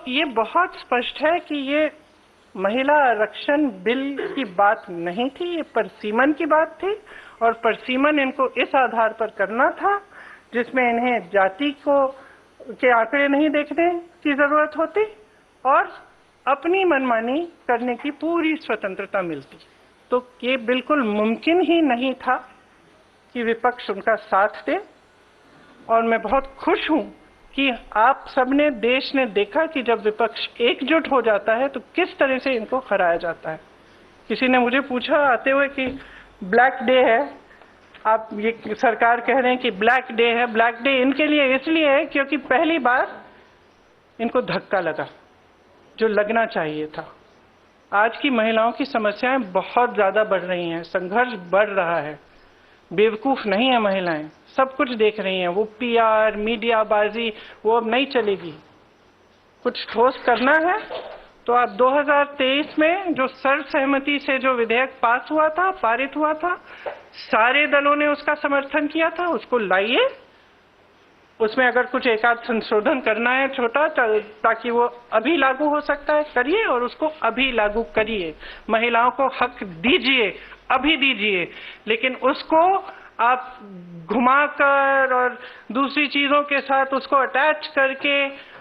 ये बहुत स्पष्ट है कि ये महिला आरक्षण बिल की बात नहीं थी, ये परसीमन की बात थी। और परसीमन इनको इस आधार पर करना था जिसमें इन्हें जाति को के आंकड़े नहीं देखने की जरूरत होती और अपनी मनमानी करने की पूरी स्वतंत्रता मिलती। तो ये बिल्कुल मुमकिन ही नहीं था कि विपक्ष उनका साथ दे। और मैं बहुत खुश हूं कि आप सबने, देश ने देखा कि जब विपक्ष एकजुट हो जाता है तो किस तरह से इनको हराया जाता है। किसी ने मुझे पूछा आते हुए कि ब्लैक डे है, आप ये सरकार कह रहे हैं कि ब्लैक डे है। ब्लैक डे इनके लिए इसलिए है क्योंकि पहली बार इनको धक्का लगा जो लगना चाहिए था। आज की महिलाओं की समस्याएं बहुत ज्यादा बढ़ रही हैं, संघर्ष बढ़ रहा है। बेवकूफ नहीं है महिलाएं, सब कुछ देख रही हैं। वो पीआर, मीडियाबाजी वो अब नहीं चलेगी। कुछ ठोस करना है तो आप 2023 में जो सर्वसहमति से जो विधेयक पास हुआ था, पारित हुआ था, सारे दलों ने उसका समर्थन किया था, उसको लाइए। उसमें अगर कुछ एक आध संशोधन करना है छोटा ताकि वो अभी लागू हो सकता है, करिए और उसको अभी लागू करिए। महिलाओं को हक दीजिए, अभी दीजिए, लेकिन उसको आप घुमाकर और दूसरी चीजों के साथ उसको अटैच करके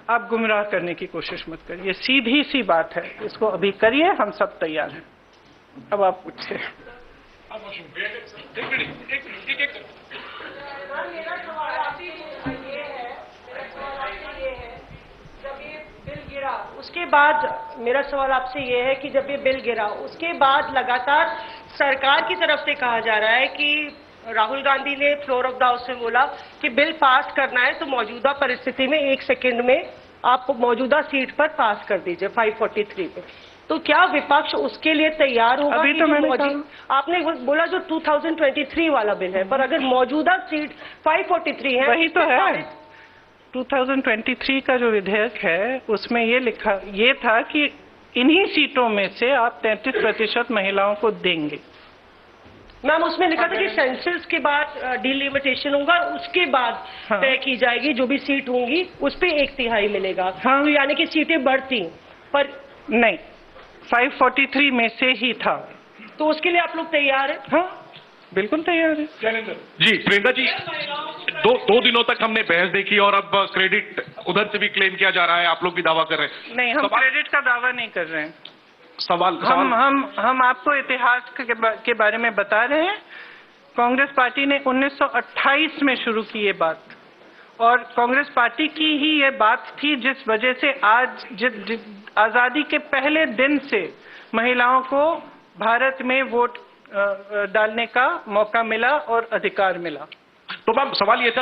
आप गुमराह करने की कोशिश मत करिए। सीधी सी बात है, इसको अभी करिए, हम सब तैयार हैं। अब आप पूछिए। उसके बाद मेरा सवाल आपसे ये है कि जब ये बिल गिरा उसके बाद लगातार सरकार की तरफ से कहा जा रहा है कि राहुल गांधी ने फ्लोर ऑफ द हाउस में बोला कि बिल पास करना है तो मौजूदा परिस्थिति में 1 सेकंड में आप मौजूदा सीट पर पास कर दीजिए 543 पे। तो क्या विपक्ष उसके लिए तैयार होगा? अभी तो मैंने आपने बोला जो 2023 वाला बिल है, पर अगर मौजूदा सीट 543 है, वही तो है। 2023 का जो विधेयक है उसमें ये था कि इन्हीं सीटों में से आप 33% महिलाओं को देंगे। मैम उसमें लिखा था कि सेंसस के बाद डिलिमिटेशन होगा, उसके बाद तय की जाएगी जो भी सीट होंगी उस पे 1/3 मिलेगा। तो यानी कि सीटें बढ़ती, पर नहीं, 543 में से ही था। तो उसके लिए आप लोग तैयार हैं? हाँ, बिल्कुल तैयार है। जी प्रियंका जी, दो दिनों तक हमने बहस देखी और अब क्रेडिट उधर से भी क्लेम किया जा रहा है, आप लोग भी दावा कर रहे हैं। नहीं, हम क्रेडिट का दावा नहीं कर रहे हैं। सवाल हम आपको इतिहास के बारे में बता रहे हैं। कांग्रेस पार्टी ने 1928 में शुरू की ये बात, और कांग्रेस पार्टी की ही ये बात थी जिस वजह से आज आजादी के पहले दिन से महिलाओं को भारत में वोट डालने का मौका मिला और अधिकार मिला। तो मैम सवाल ये था